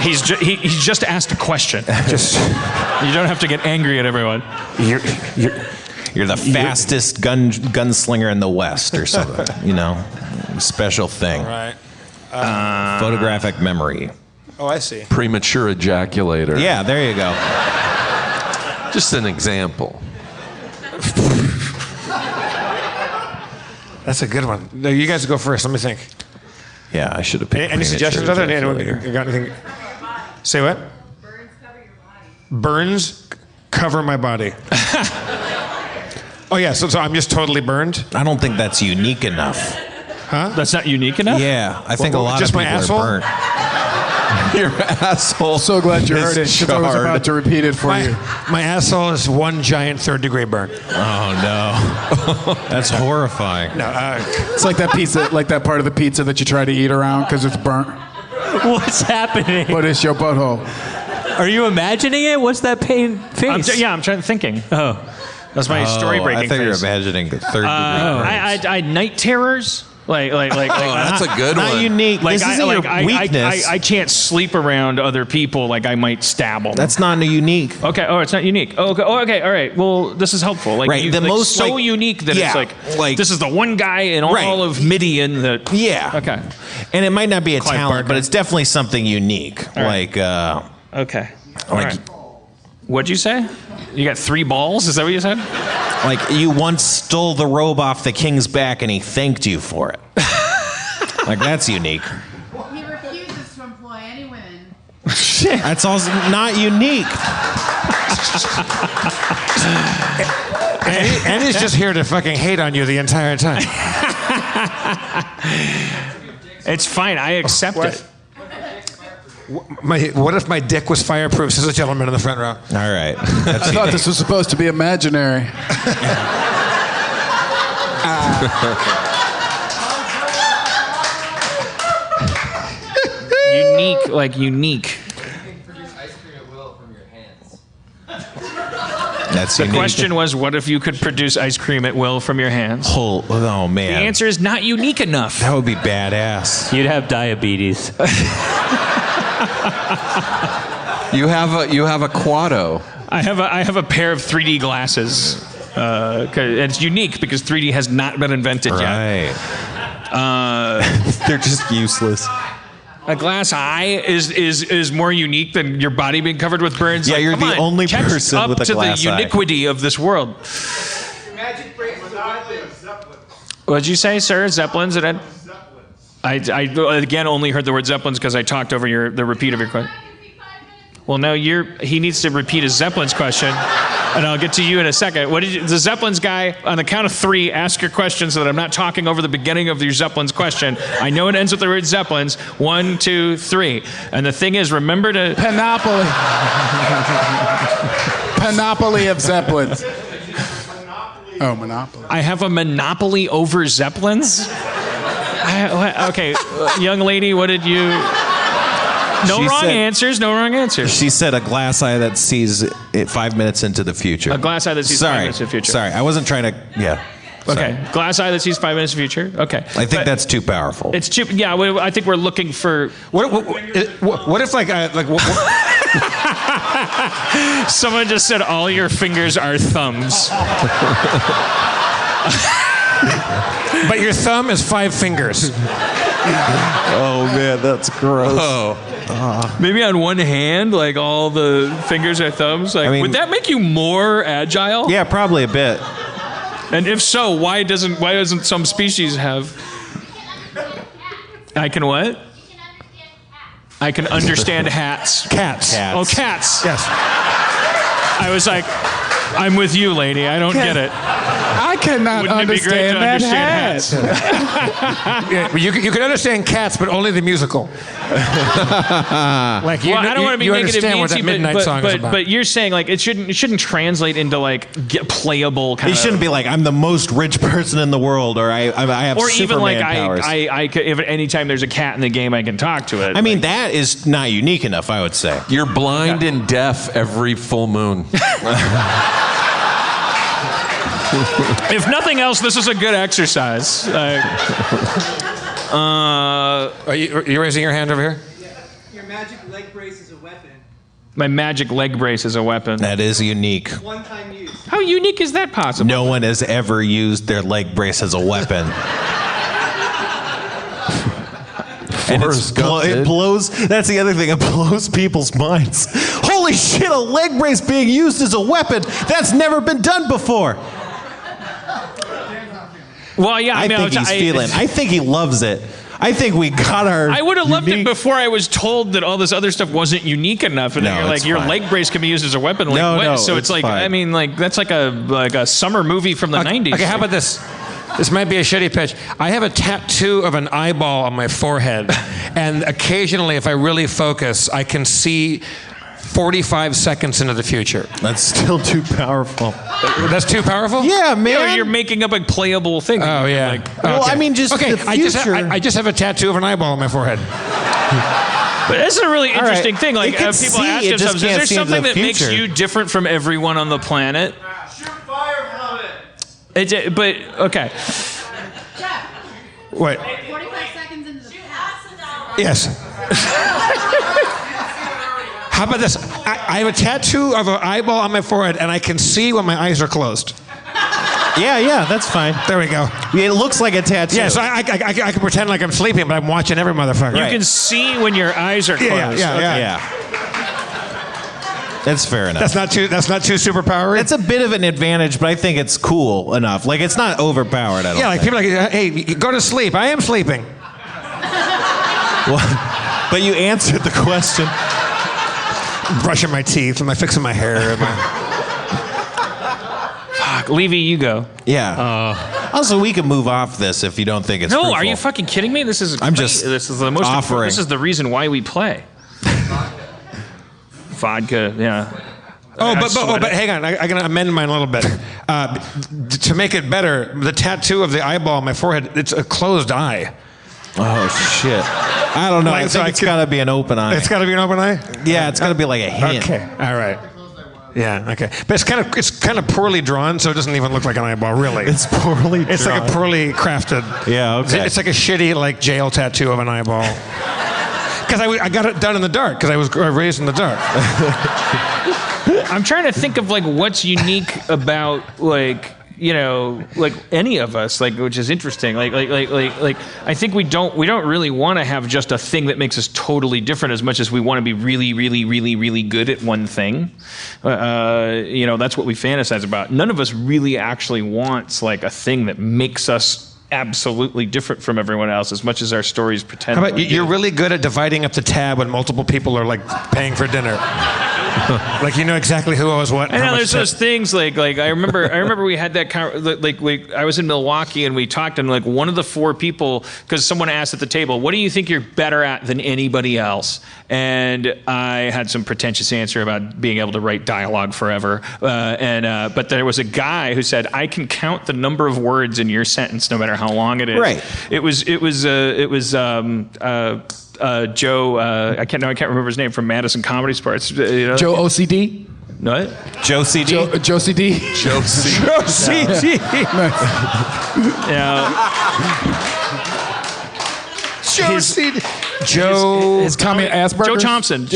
He's just asked a question. You don't have to get angry at everyone. You're the fastest gunslinger in the West, or something. Special thing. Right. Photographic memory. Oh, I see. Premature ejaculator. Yeah, there you go. Just an example. That's a good one. No, you guys go first. Let me think. Yeah, I should have picked. Any suggestions on that? Anyone ejaculator. got anything? Say what? Burns cover my body. Oh yeah, so I'm just totally burned. I don't think that's unique enough. That's not unique enough? Yeah, I think Well, a lot just of my people asshole? are burnt. Your asshole. So glad you is heard it, because I was charred. about to repeat it for you. My asshole is one giant 3rd-degree burn. Oh no, that's horrifying. No, It's like that pizza, like that part of the pizza that you try to eat around because it's burnt. What's happening? But it's your butthole. Are you imagining it? What's that pain face? I'm trying to thinking. Oh. That's my story breaking I thought you were face. imagining the 3rd degree burns. I night terrors. Like Oh, that's a good Not one. unique. Like This isn't your weakness. I can't sleep around other people. Like I might stab them. That's not a unique. Okay. Oh, it's not unique. Oh, okay. All right. Well, this is helpful. Like, Right, the like, most, so like- unique that yeah, it's like- this is the one guy in all Right. of Midian that. Yeah. Okay. And it might not be a Clive talent, Barker. but it's definitely something unique. right. Like, Okay. All Like- right. What'd you say? You got 3 balls? Is that what you said? like you once stole the robe off the king's back and he thanked you for it. Like that's unique. He refuses to employ any women. That's also not unique. and he's just here to fucking hate on you the entire time. It's fine. I accept it. What if my dick was fireproof? Says a gentleman in the front row. All right. I thought this was supposed to be imaginary. unique, like unique. That's The unique. question was, what if you could produce ice cream at will from your hands? Oh man. The answer is not unique enough. That would be badass. You'd have diabetes. You have a Quado. I have a pair of 3D glasses. 'Cause it's unique because 3D has not been invented yet. Right. They're just useless. A glass eye is more unique than your body being covered with burns. Yeah, you're come the on, only catch person up with a to glass the eye. uniquity of this world. Magic bracelet of Zeppelin. What'd you say, sir? Zeppelins? I again only heard the word Zeppelins because I talked over the repeat of your question. Well, no, he needs to repeat his Zeppelins question, and I'll get to you in a second. The Zeppelins guy, on the count of 3, ask your question so that I'm not talking over the beginning of your Zeppelins question. I know it ends with the word Zeppelins. 1, 2, 3. And the thing is, remember to... Panoply. Panoply of Zeppelins. Oh, Monopoly. I have a monopoly over Zeppelins? Okay, young lady, what did you... No She wrong said- answers, no wrong answers. She said a glass eye that sees it 5 minutes into the future. A glass eye that sees 5 minutes in the future. Sorry, I wasn't trying to. Yeah. Okay, glass eye that sees 5 minutes in the future. Okay. I think that's too powerful. It's too. Yeah, I think we're looking for. What if Someone just said all your fingers are thumbs. but your thumb is 5 fingers. Oh man, that's gross. Oh. Maybe on one hand, like all the fingers are thumbs. Like, I mean- would that make you more agile? Yeah, probably a bit. And if so, why doesn't some species have? I can what? I can understand hats. Cats. Oh, cats. Yes. I was like, I'm with you, lady. I don't get it. I cannot Wouldn't it be great to understand understand that hats? Yeah, but you can understand Cats, but only the musical. Like Well, I don't want to be you negative, understand what Nancy, that midnight song is about. but you're saying like it shouldn't translate into like playable kind He of. shouldn't be like, I'm the most rich person in the world, or I have Or Superman even like powers. I could, if at any time there's a cat in the game, I can talk to it. I mean, that is not unique enough, I would say. You're blind and deaf every full moon. If nothing else, this is a good exercise. Are you raising your hand over here? Your magic leg brace is a weapon. My magic leg brace is a weapon. That is unique. One-time use. How unique is that possible? No one has ever used their leg brace as a weapon. And Forrest Gump it did. blows. That's the other thing. It blows people's minds. Holy shit! A leg brace being used as a weapon. That's never been done before. Well, yeah, I think he's feeling. I think he loves it. I think we got our. I would have loved it unique- before I was told that all this other stuff wasn't unique enough, and then No, you're like, it's your fine. leg brace can be used as a weapon. Like, No, what? no, So it's it's like, fine. I mean, like that's like a summer movie from the '90s. Okay, how about this? This might be a shitty pitch. I have a tattoo of an eyeball on my forehead, and occasionally, if I really focus, I can see 45 seconds into the future. That's still too powerful. That's too powerful? Yeah, man. Yeah, you're making up a playable thing. Oh, yeah. Like, Well, I mean, just okay, the I future. just have a tattoo of an eyeball on my forehead. but that's a really interesting right. thing. Like It can people see, ask it just themselves, is can't there see into something the that makes future. you different from everyone on the planet? Shoot fire from it. But okay. Jeff, What? 45 seconds into the past. Yes. How about this? I have a tattoo of an eyeball on my forehead, and I can see when my eyes are closed. Yeah, that's fine. There we go. It looks like a tattoo. Yes, I can pretend like I'm sleeping, but I'm watching every motherfucker. You can see when your eyes are closed. Yeah. Yeah. That's fair enough. That's not too superpowery. It's a bit of an advantage, but I think it's cool enough. Like, it's not overpowered, I don't Yeah, like think. people are like, hey, go to sleep. I am sleeping. Well, but you answered the question. Brushing my teeth. Am I fixing my hair? Fuck, Levy, you go. Yeah. Also, we can move off this if you don't think it's No, fruitful. are you fucking kidding me? This is I'm great. just This is the most important. offering. This is the reason why we play. Vodka, yeah. But hang on. I'm going to amend mine a little bit. To make it better, the tattoo of the eyeball on my forehead, it's a closed eye. Oh shit! I don't know. Like, I so think I it's could- got to be an open eye. It's got to be an open eye. Yeah, it's got to be like a hint. Okay. All right. Yeah. Okay. But it's kind of poorly drawn, so it doesn't even look like an eyeball, really. It's poorly It's like a poorly crafted. Yeah, okay. It's like a shitty like jail tattoo of an eyeball. Because I got it done in the dark because I was raised in the dark. I'm trying to think of like what's unique about like like any of us, like, which is interesting. Like I think we don't really want to have just a thing that makes us totally different as much as we want to be really, really, really, really good at one thing. That's what we fantasize about. None of us really actually wants like a thing that makes us absolutely different from everyone else, as much as our stories pretend. How about you're really good at dividing up the tab when multiple people are like paying for dinner. Like you know exactly who owes what. I know there's those things like I remember we had that I was in Milwaukee and we talked, and like one of the four people, because someone asked at the table, what do you think you're better at than anybody else? And I had some pretentious answer about being able to write dialogue forever, but there was a guy who said, I can count the number of words in your sentence no matter how long it is. Right. It was Joe. I can't remember his name, from Madison Comedy Sports. Joe OCD? What? Joe CD. Joe CD? CD. Joe CD. Joe. Tommy Asperger's? Joe Thompson.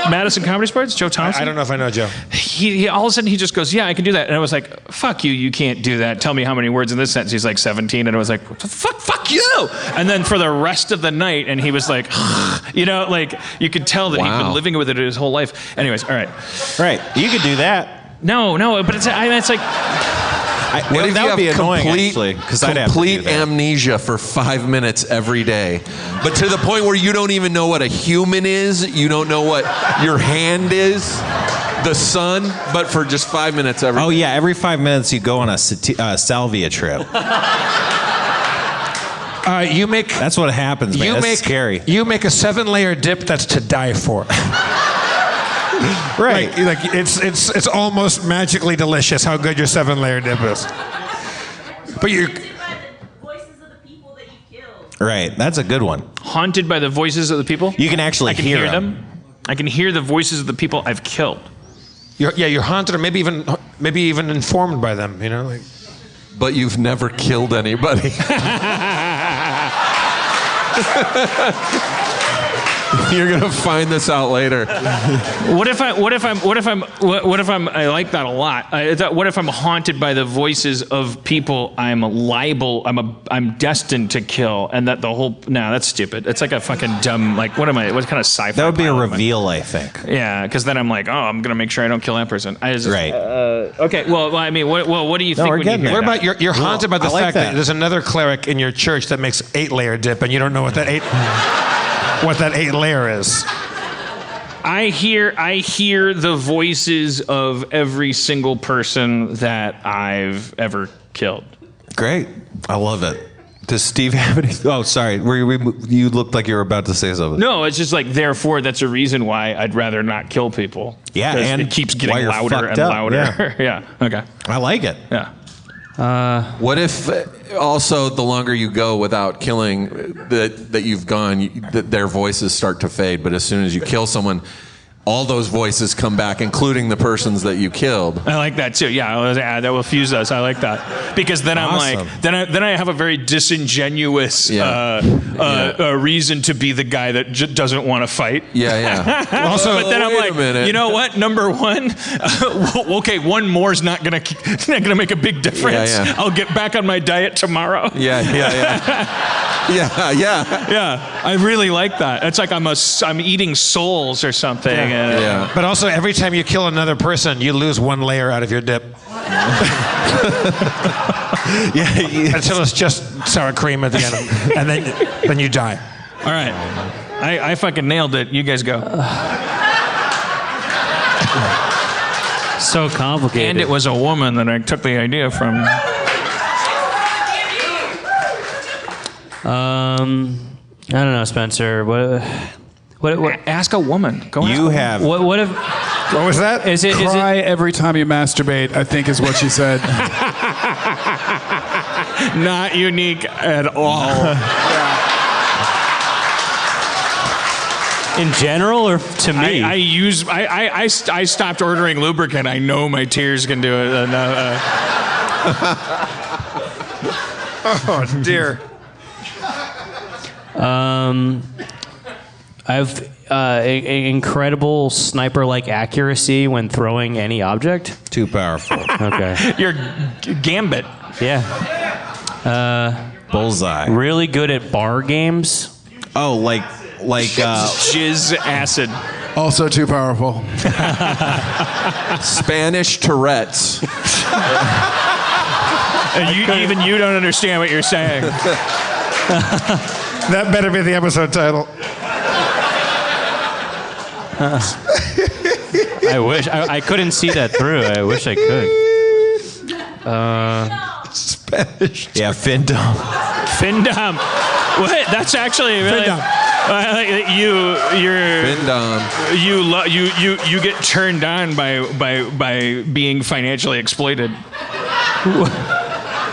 Madison Comedy Sports. Joe Thompson. I don't know if I know Joe. He all of a sudden he just goes, yeah, I can do that. And I was like, fuck you, you can't do that. Tell me how many words in this sentence. He's like 17. And I was like, what the fuck you. And then for the rest of the night, and he was like, like you could tell that he'd been living with it his whole life. Anyways, all right. Right. You could do that. No, but it's like, What if that you would be have annoying, complete, actually, 'cause I'd have to complete do that. amnesia for 5 minutes every day, but to the point where you don't even know what a human is, you don't know what your hand is, the sun, but for just 5 minutes every day. Oh yeah, every 5 minutes you go on a salvia trip. You make. That's what happens, man. That's scary. You make a 7-layer dip that's to die for. Right. Like it's almost magically delicious how good your 7-layer dip is. But you. Voices of the people that you killed. Right. That's a good one. haunted by the voices of the people. You can actually I can hear them. I can hear the voices of the people I've killed. You're haunted, or maybe even informed by them. Like. But you've never killed anybody. You're gonna find this out later. What if I like that a lot. What if I'm haunted by the voices of people I'm destined to kill, and that the whole, no, that's stupid. It's like a fucking dumb, like, what kind of sci-fi? That would be a pilot am I? reveal, I think. Yeah, because then I'm like, oh, I'm gonna make sure I don't kill that person. Right. Okay. Well, I mean, what do you think we're when you getting hear What that? about you're haunted by the I like fact that that. there's another cleric in your church that makes 8-layer dip, and you don't know what that 8-layer is. I hear the voices of every single person that I've ever killed. Great. I love it. Does Steve have any? Oh, sorry. You looked like you were about to say something. No, it's just like, therefore, that's a reason why I'd rather not kill people. Yeah, 'Cause and it keeps why getting you're louder fucked and up, louder. Yeah. Okay. I like it. Yeah. What if also the longer you go without killing that you've gone, that their voices start to fade, but as soon as you kill someone, all those voices come back, including the persons that you killed. I like that too. Yeah, that will fuse us. I like that because then I'm Awesome. like, then I have a very disingenuous reason to be the guy that doesn't want to fight. Yeah. Also, But then I'm wait a like, minute. you know what? Number one, okay, one more is not gonna make a big difference. Yeah. I'll get back on my diet tomorrow. Yeah. Yeah, I really like that. It's like I'm eating souls or something. Yeah. But also, every time you kill another person, you lose 1 layer out of your dip. Until it's just sour cream at the end, and then you die. All right, I fucking nailed it. You guys go. So complicated. And it was a woman that I took the idea from. I don't know, Spencer. What? Ask a woman. Go ask a You woman. have. What if? What was that? Is it? Cry every time you masturbate, I think is what she said. Not unique at all. In general, or to me? I stopped ordering lubricant. I know my tears can do it. Oh dear. I've incredible sniper-like accuracy when throwing any object. Too powerful. Okay. Your gambit. Yeah. Bullseye. Really good at bar games. Oh, like Jizz acid. Also too powerful. Spanish Tourette's. Even you don't understand what you're saying. That better be the episode title. I wish I couldn't see that through. I wish I could. Spanish. yeah, Findom. Findom. What? That's actually really. You get turned on by being financially exploited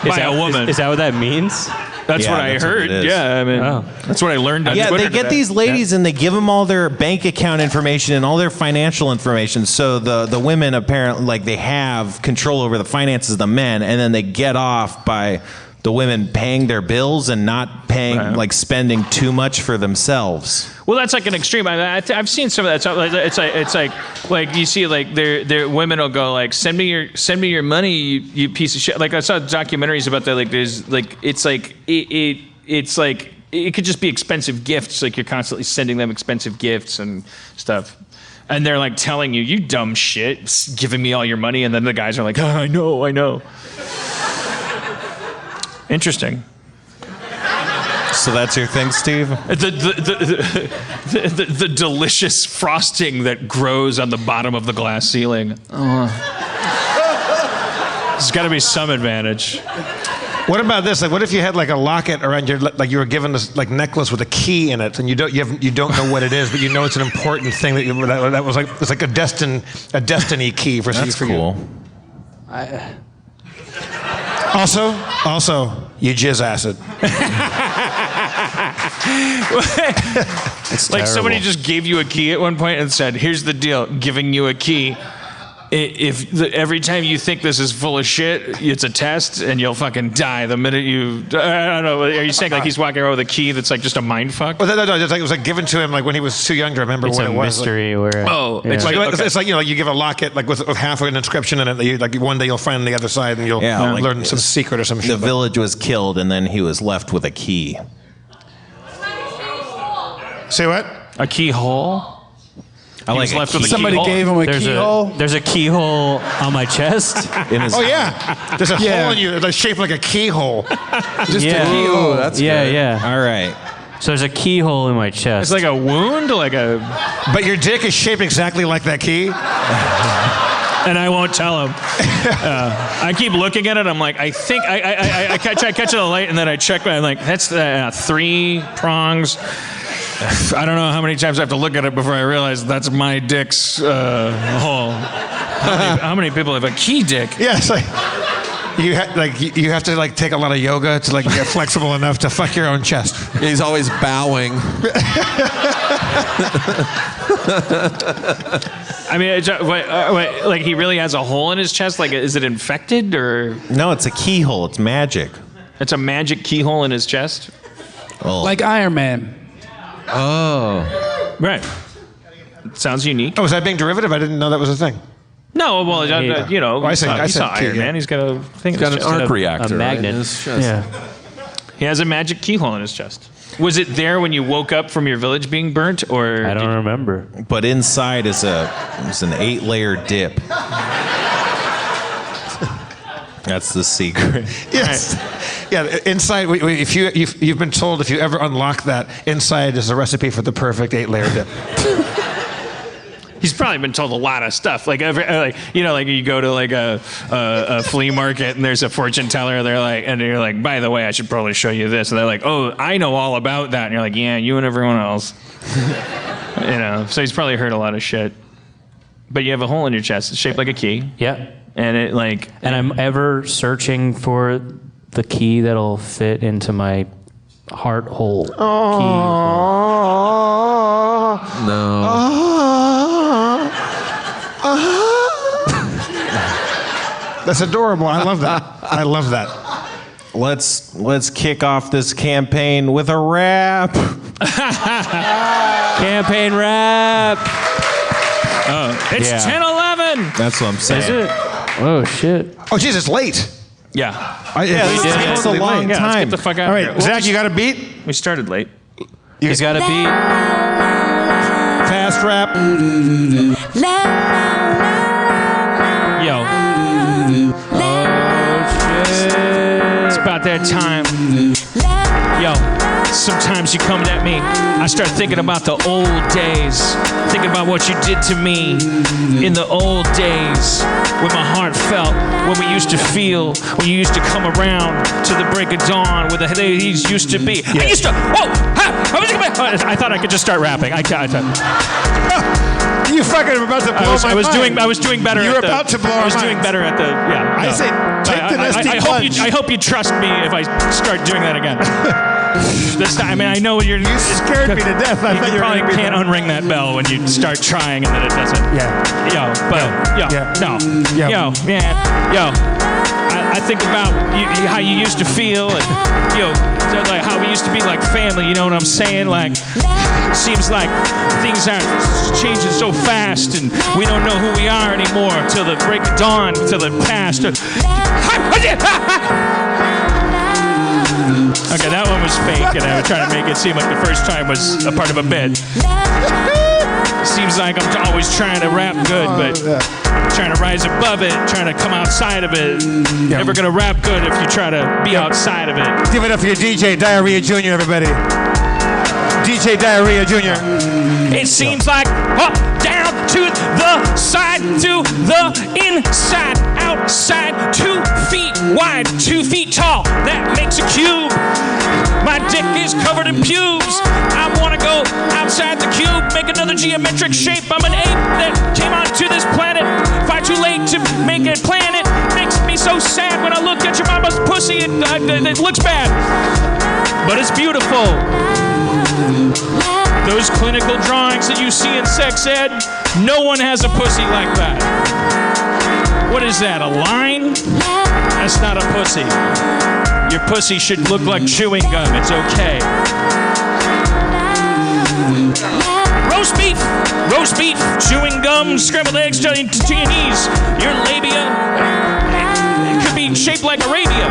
by a woman. Is that what that means? That's Yeah, what I that's what heard. it is. Yeah, I mean, that's what I learned on Yeah, Twitter they get today. these ladies and they give them all their bank account information and all their financial information. So the women apparently, like, they have control over the finances of the men, and then they get off by the women paying their bills and not paying, like, spending too much for themselves. Well, that's like an extreme. I've seen some of that stuff. It's like you see, like, their women will go like, send me your money, you piece of shit. Like, I saw documentaries about that. Like, there's like it's like it could just be expensive gifts. Like, you're constantly sending them expensive gifts and stuff, and they're like telling you, you dumb shit, giving me all your money, and then the guys are like, oh, I know. Interesting. So that's your thing, Steve? The delicious frosting that grows on the bottom of the glass ceiling. There's got to be some advantage. What about this? Like, what if you had like a locket around your, like you were given this like necklace with a key in it, and you don't know what it is, but you know it's an important thing that was like, it's like a destiny key for That's for cool. you. Also, you jizz acid. It's like somebody just gave you a key at one point and said, "Here's the deal, giving you a key. Every time you think this is full of shit, it's a test, and you'll fucking die the minute you." I don't know. Are you saying like he's walking around with a key that's like just a mind fuck? Well, no, it was like given to him like when he was too young to remember It's what a it was. mystery. Where it's like It's like, you know, you give a locket like with half of an inscription in it. That you, like one day you'll find the other side and you'll learn some secret or some shit. The village was killed, and then he was left with a key. Say what? A keyhole. I like left with a Somebody keyhole. gave him a keyhole. There's a keyhole on my chest. In his Oh yeah, there's a Yeah. hole in you that's shaped like a keyhole. Just a keyhole. That's yeah, good. yeah. All right. So there's a keyhole in my chest. It's like a wound, like a. But your dick is shaped exactly like that key. And I won't tell him. I keep looking at it. I'm like, I think I catch it at the light, and then I check. I'm like, that's the 3 prongs. I don't know how many times I have to look at it before I realize that's my dick's hole. How many people have a key dick? Yes, you have to like take a lot of yoga to like get flexible enough to fuck your own chest. He's always bowing. I mean, like he really has a hole in his chest. Like, is it infected or? No, it's a keyhole. It's magic. It's a magic keyhole in his chest. Oh. Like Iron Man. Right. It sounds unique. Oh, was that being derivative? I didn't know that was a thing. No, well, you know, I said he saw key, Iron yeah. Man. He's got a thing. He's got an arc reactor. a magnet. Right in his chest. Yeah. He has a magic keyhole in his chest. Was it there when you woke up from your village being burnt, or? I don't remember. But inside is an 8-layer dip. That's the secret. Yes. Yeah. Inside, if you've been told if you ever unlock that, inside is a recipe for the perfect 8-layer dip. He's probably been told a lot of stuff. Like, like you go to like a flea market and there's a fortune teller. And you're like, by the way, I should probably show you this. And they're like, oh, I know all about that. And you're like, yeah, you and everyone else. So he's probably heard a lot of shit. But you have a hole in your chest. It's shaped like a key. Yeah. And it like. And I'm ever searching for the key that'll fit into my heart hole. Key hole. That's adorable. I love that. I love that. Let's kick off this campaign with a rap. Campaign rap. It's Yeah. 10:11. That's what I'm saying. Is it? Oh shit. Oh, geez, it's late. Yeah. This takes a long Yeah, let's time. get the fuck out All of right, here. Well, Zach, you got a beat? we started late. He's got a beat. Fast rap. Yo. It's about that time. Yo, sometimes you come at me. I start thinking about the old days. Thinking about what you did to me in the old days. When my heart felt, when we used to feel, when you used to come around to the break of dawn where the days used to be. I used to, I thought I could just start rapping. You fucking were about to blow my mind. I was doing better. You were about to blow our I was doing minds. better at the. Yeah. I no. say, take the nasty plunge. I hope you trust me if I start doing that again. This time, I mean, I know you're. You scared me to death. I thought You you were probably gonna be can't unring that bell when you start trying and then it doesn't. I think about how you used to feel and so like how we used to be like family. You know what I'm saying? Like, seems like things are changing so fast and we don't know who we are anymore till the break of dawn, till the past. Okay, that one was fake, and I was trying to make it seem like the first time was a part of a bit. Seems like I'm always trying to rap good, but trying to rise above it, trying to come outside of it. Never gonna rap good if you try to be outside of it. Give it up for your DJ Diarrhea Jr., everybody. DJ Diarrhea Jr. It seems like up, down, to the side, to the inside, outside, 2 feet wide, 2 feet tall. That makes a cube. My dick is covered in pubes. I want to go outside the cube, make another geometric shape. I'm an ape that came onto this planet. Far too late to make a planet. Makes me so sad when I look at your mama's pussy. It looks bad, but it's beautiful. Those clinical drawings that you see in sex ed, no one has a pussy like that. What is that, a line? That's not a pussy. Your pussy should look like chewing gum. It's okay. Roast beef, chewing gum, scrambled eggs, Chinese. Your labia, it could be shaped like Arabia.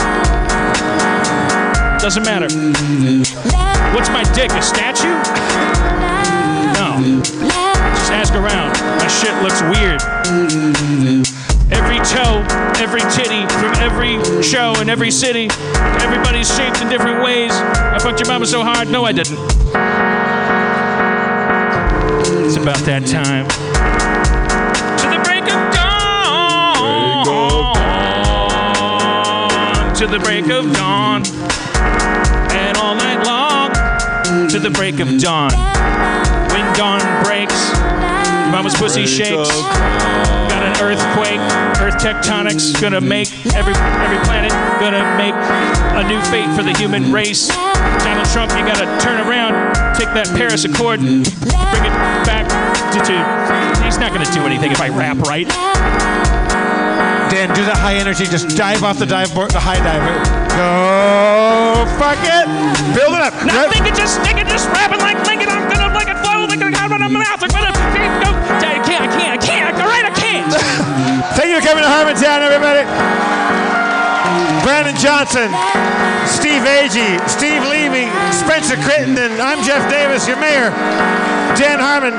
Doesn't matter. What's my dick, a statue? No. Just ask around. My shit looks weird. Every toe, every titty, from every show in every city. Everybody's shaped in different ways. I fucked your mama so hard. No, I didn't. It's about that time. To the break of dawn. To the break of dawn. And all night long. To the break of dawn. When dawn breaks, mama's pussy shakes. Got an earthquake, earth tectonics, gonna make every planet, gonna make a new fate for the human race. Donald Trump, you gotta turn around, take that Paris Accord, bring it back to he's not gonna do anything if I rap right. Dan, do the high energy, just dive off the dive board, the high dive. Go, fuck it, build it up. Now think it just rapping like Lincoln, I'm gonna like it flow, like I'm out of my mouth, I'm gonna go. I can't, all right, I can't. Thank you for coming to Harmontown, everybody. Brandon Johnson, Steve Agee, Steve Levy, Spencer Crittenden. I'm Jeff Davis, your mayor. Dan Harmon.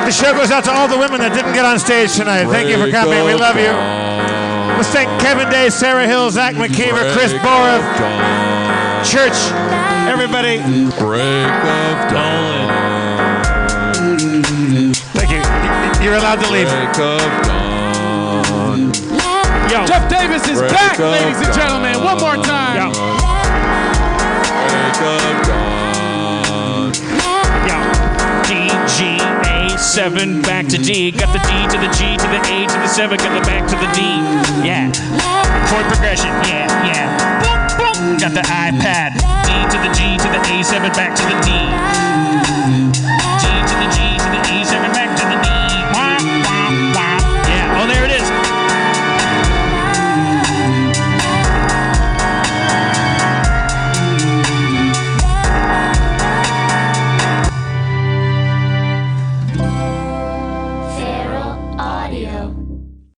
The show goes out to all the women that didn't get on stage tonight. Thank you for coming. We love you. Let's thank Kevin Day, Sarah Hill, Zach McKeever, Chris Borov, Church, everybody. Break of dawn. Thank you. You're allowed to leave. Break of dawn. Yo. Jeff Davis is Break back, of ladies and gentlemen. One more time. Yo. Break of dawn. Yo. D, G, A, 7, back to D. Got the D to the G to the A to the 7, got the back to the D. Yeah. Chord progression. Yeah. Boom, boom. Got the iPad. D to the G to the A7, back to the D.